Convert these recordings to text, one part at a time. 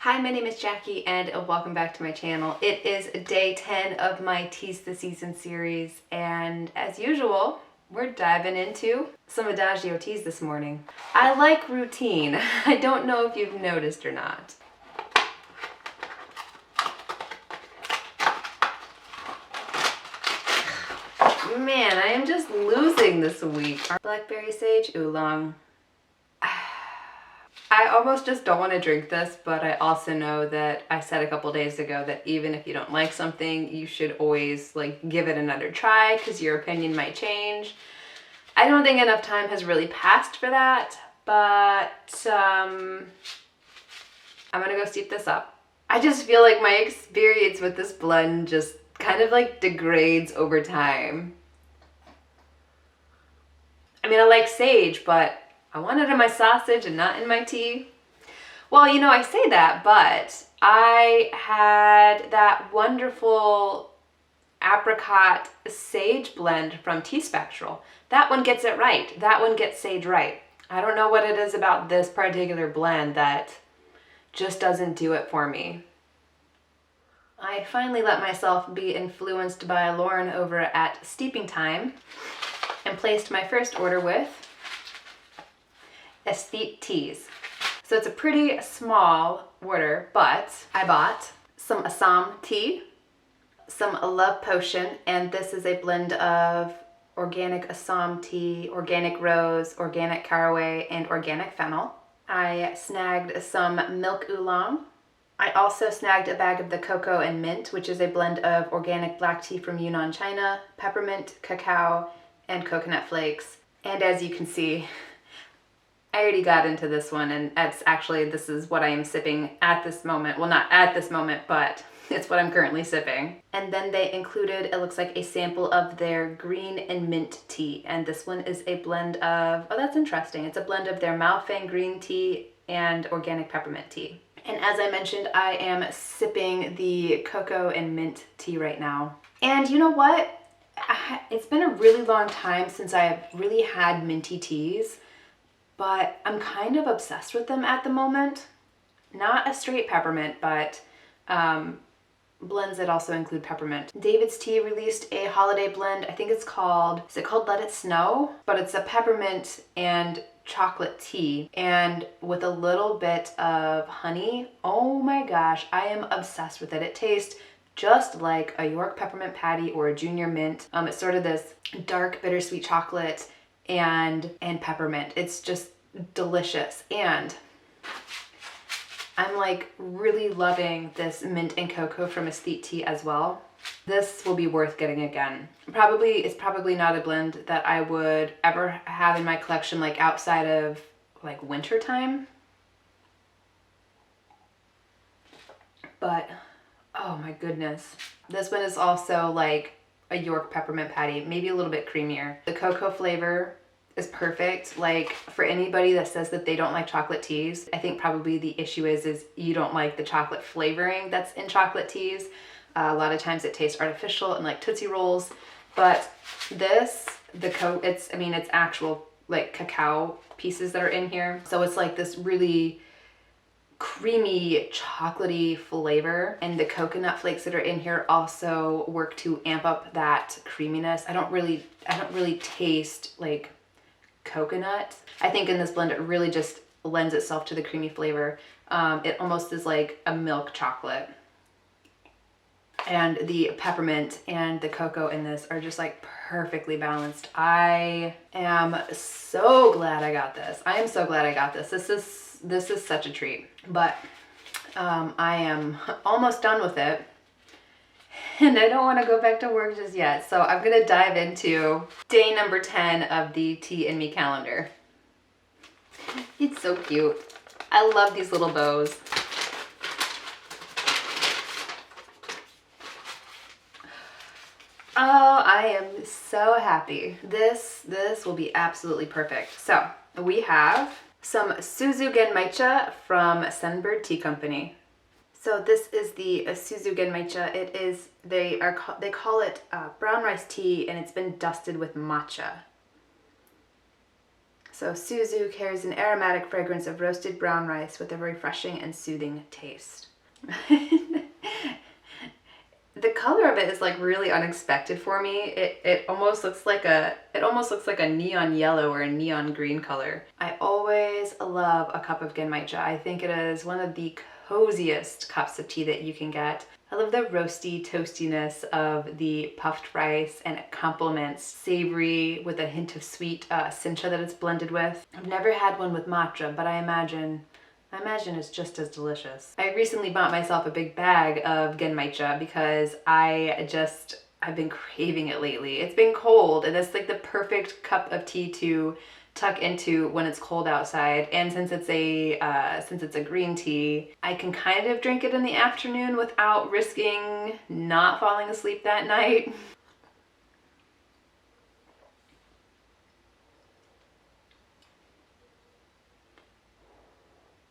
Hi, my name is Jackie and welcome back to my channel. It is day 10 of my Teas the Season series, and as usual, we're diving into some Adagio teas this morning. I like routine. I don't know if you've noticed or not. Man, I am just losing this week. Blackberry sage oolong. I almost just don't want to drink this, but I also know that I said a couple days ago that even if you don't like something, you should always give it another try because your opinion might change. I don't think enough time has really passed for that, but I'm gonna go steep this up. I just feel like my experience with this blend just kind of degrades over time. I mean, I like sage, but I want it in my sausage and not in my tea. Well, you know, I say that, but I had that wonderful apricot sage blend from Tea Spectral. That one gets it right. That one gets sage right. I don't know what it is about this particular blend that just doesn't do it for me. I finally let myself be influenced by Lauren over at Steeping Time and placed my first order with Aesthete Teas. So it's a pretty small order, but I bought some Assam tea, some Love Potion, and this is a blend of organic Assam tea, organic rose, organic caraway, and organic fennel. I snagged some milk oolong. I also snagged a bag of the cocoa and mint, which is a blend of organic black tea from Yunnan, China, peppermint, cacao, and coconut flakes. And as you can see, I already got into this one, and this is what I am sipping at this moment. Well, not at this moment, but it's what I'm currently sipping. And then they included, it looks like, a sample of their green and mint tea. And this one is a blend of, oh, that's interesting. It's a blend of their Maofeng green tea and organic peppermint tea. And as I mentioned, I am sipping the cocoa and mint tea right now. And you know what? It's been a really long time since I have really had minty teas, but I'm kind of obsessed with them at the moment. Not a straight peppermint, but blends that also include peppermint. David's Tea released a holiday blend. I think is it called Let It Snow? But it's a peppermint and chocolate tea, and with a little bit of honey. Oh my gosh, I am obsessed with it. It tastes just like a York peppermint patty or a junior mint. It's sort of this dark bittersweet chocolate and peppermint. It's just delicious, and I'm really loving this mint and cocoa from Aesthete Tea as well. This will be worth getting again. It's probably not a blend that I would ever have in my collection outside of winter time. But oh my goodness. This one is also a York peppermint patty, maybe a little bit creamier. The cocoa flavor is perfect. For anybody that says that they don't like chocolate teas, I think probably the issue is you don't like the chocolate flavoring that's in chocolate teas. A lot of times it tastes artificial and like Tootsie Rolls, but this, it's actual cacao pieces that are in here. So it's this really creamy chocolatey flavor, and the coconut flakes that are in here also work to amp up that creaminess. I don't really taste coconut. I think in this blend it really just lends itself to the creamy flavor. It almost is like a milk chocolate. And the peppermint and the cocoa in this are just perfectly balanced. I am so glad I got this. I am so glad I got this. This is such a treat. But I am almost done with it, and I don't want to go back to work just yet. So I'm gonna dive into day number 10 of the Tea and Me calendar. It's so cute. I love these little bows. Oh, I am so happy. This will be absolutely perfect. So we have some Suzu Genmaicha from Sunbird Tea Company. So this is the Suzu Genmaicha. It is, they call it brown rice tea, and it's been dusted with matcha. So Suzu carries an aromatic fragrance of roasted brown rice with a refreshing and soothing taste. The color of it is like really unexpected for me. It almost looks like a neon yellow or a neon green color. I always love a cup of genmaicha. I think it is one of the coziest cups of tea that you can get. I love the roasty toastiness of the puffed rice, and it complements savory with a hint of sweet cincha that it's blended with. I've never had one with matcha, but I imagine it's just as delicious. I recently bought myself a big bag of genmaicha because I've been craving it lately. It's been cold, and it's like the perfect cup of tea to tuck into when it's cold outside. And since it's a green tea, I can kind of drink it in the afternoon without risking not falling asleep that night.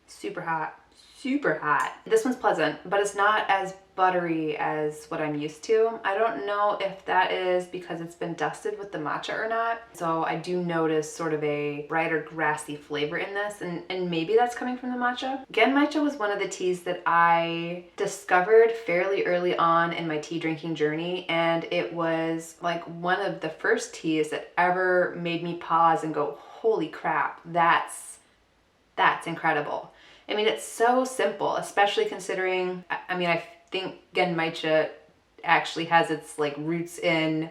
Super hot. Super hot. This one's pleasant, but it's not as buttery as what I'm used to. I don't know if that is because it's been dusted with the matcha or not. So I do notice sort of a brighter grassy flavor in this, and maybe that's coming from the matcha. Genmaicha was one of the teas that I discovered fairly early on in my tea drinking journey, and it was like one of the first teas that ever made me pause and go, holy crap, that's incredible. I mean, it's so simple, especially considering, I think genmaicha actually has its like roots in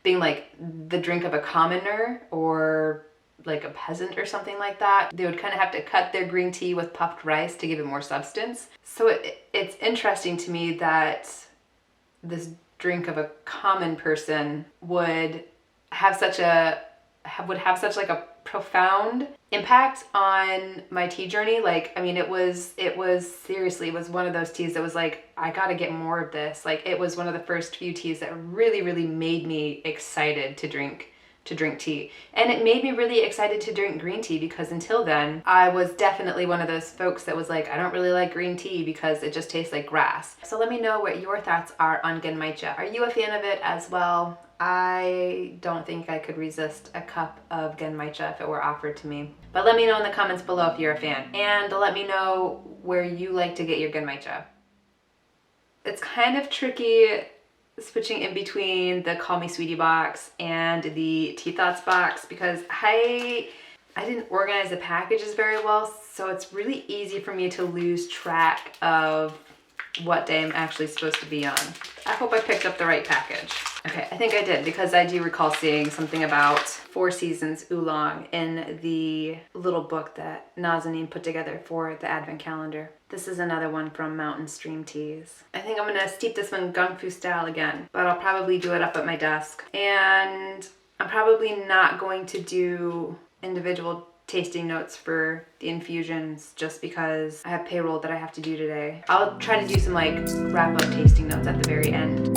being like the drink of a commoner or like a peasant or something like that. They would kind of have to cut their green tea with puffed rice to give it more substance. So it's interesting to me that this drink of a common person would have such a profound impact on my tea journey. Like, I mean, it was one of those teas that was like, I gotta get more of this. Like, it was one of the first few teas that really, really made me excited to drink tea. And it made me really excited to drink green tea, because until then, I was definitely one of those folks that was like, I don't really like green tea because it just tastes like grass. So let me know what your thoughts are on genmaicha. Are you a fan of it as well? I don't think I could resist a cup of genmaicha if it were offered to me. But let me know in the comments below if you're a fan, and let me know where you like to get your genmaicha. It's kind of tricky switching in between the Call Me Sweetie box and the Tea Thoughts box, because I didn't organize the packages very well, so it's really easy for me to lose track of what day I'm actually supposed to be on. I hope I picked up the right package. Okay, I think I did, because I do recall seeing something about Four Seasons Oolong in the little book that Nazanin put together for the Advent calendar. This is another one from Mountain Stream Teas. I think I'm gonna steep this one Gung Fu style again, but I'll probably do it up at my desk. And I'm probably not going to do individual tasting notes for the infusions just because I have payroll that I have to do today. I'll try to do some like wrap up tasting notes at the very end.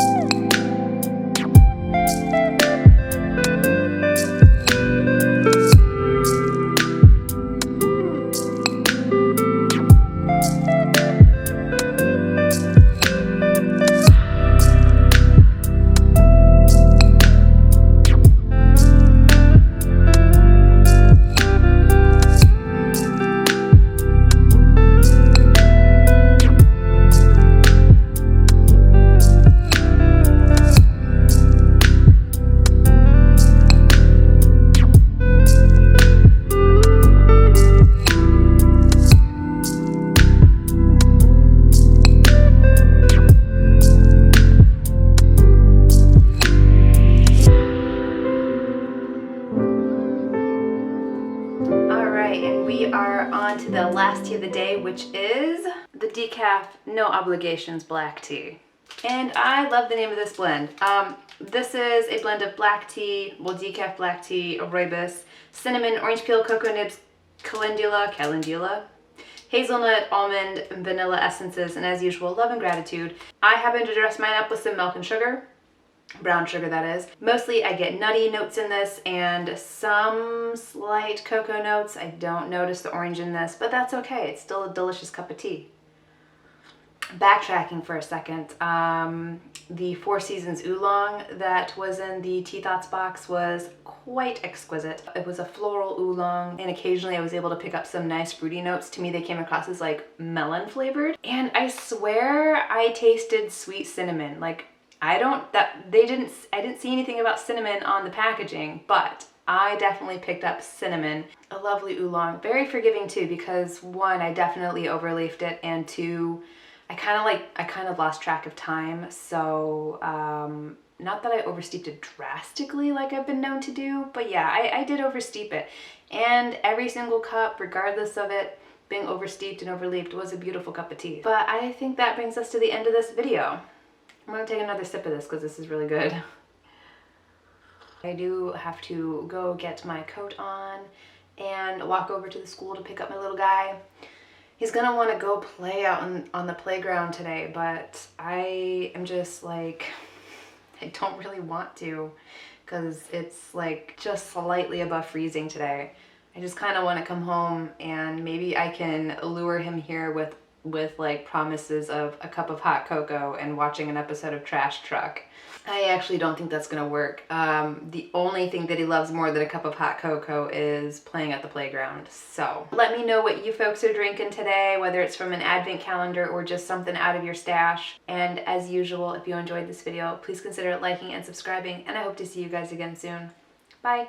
To the last tea of the day, which is the Decaf No Obligations Black Tea. And I love the name of this blend. This is a blend of black tea, well, decaf black tea, rooibos, cinnamon, orange peel, cocoa nibs, calendula, hazelnut, almond, and vanilla essences, and as usual, love and gratitude. I happen to dress mine up with some milk and sugar. Brown sugar, that is. Mostly I get nutty notes in this and some slight cocoa notes. I don't notice the orange in this, but that's okay. It's still a delicious cup of tea. backtracking for a second, the Four Seasons Oolong that was in the Tea Thoughts box was quite exquisite. It was a floral oolong, and occasionally I was able to pick up some nice fruity notes. To me, they came across as like melon flavored, and I swear I tasted sweet cinnamon. Like, I didn't see anything about cinnamon on the packaging, but I definitely picked up cinnamon. A lovely oolong, very forgiving too, because one, I definitely overleafed it, and two, I kind of lost track of time. So not that I oversteeped it drastically like I've been known to do, but yeah, I did oversteep it. And every single cup, regardless of it being oversteeped and overleafed, was a beautiful cup of tea. But I think that brings us to the end of this video. I'm gonna take another sip of this because this is really good. I do have to go get my coat on and walk over to the school to pick up my little guy. He's gonna want to go play out on the playground today, but I am just like, I don't really want to because it's like just slightly above freezing today. I just kind of want to come home and maybe I can lure him here with like promises of a cup of hot cocoa and watching an episode of Trash Truck. I actually don't think that's gonna work. The only thing that he loves more than a cup of hot cocoa is playing at the playground. So let me know what you folks are drinking today, whether it's from an advent calendar or just something out of your stash. And as usual, if you enjoyed this video, please consider liking and subscribing, and I hope to see you guys again soon. Bye.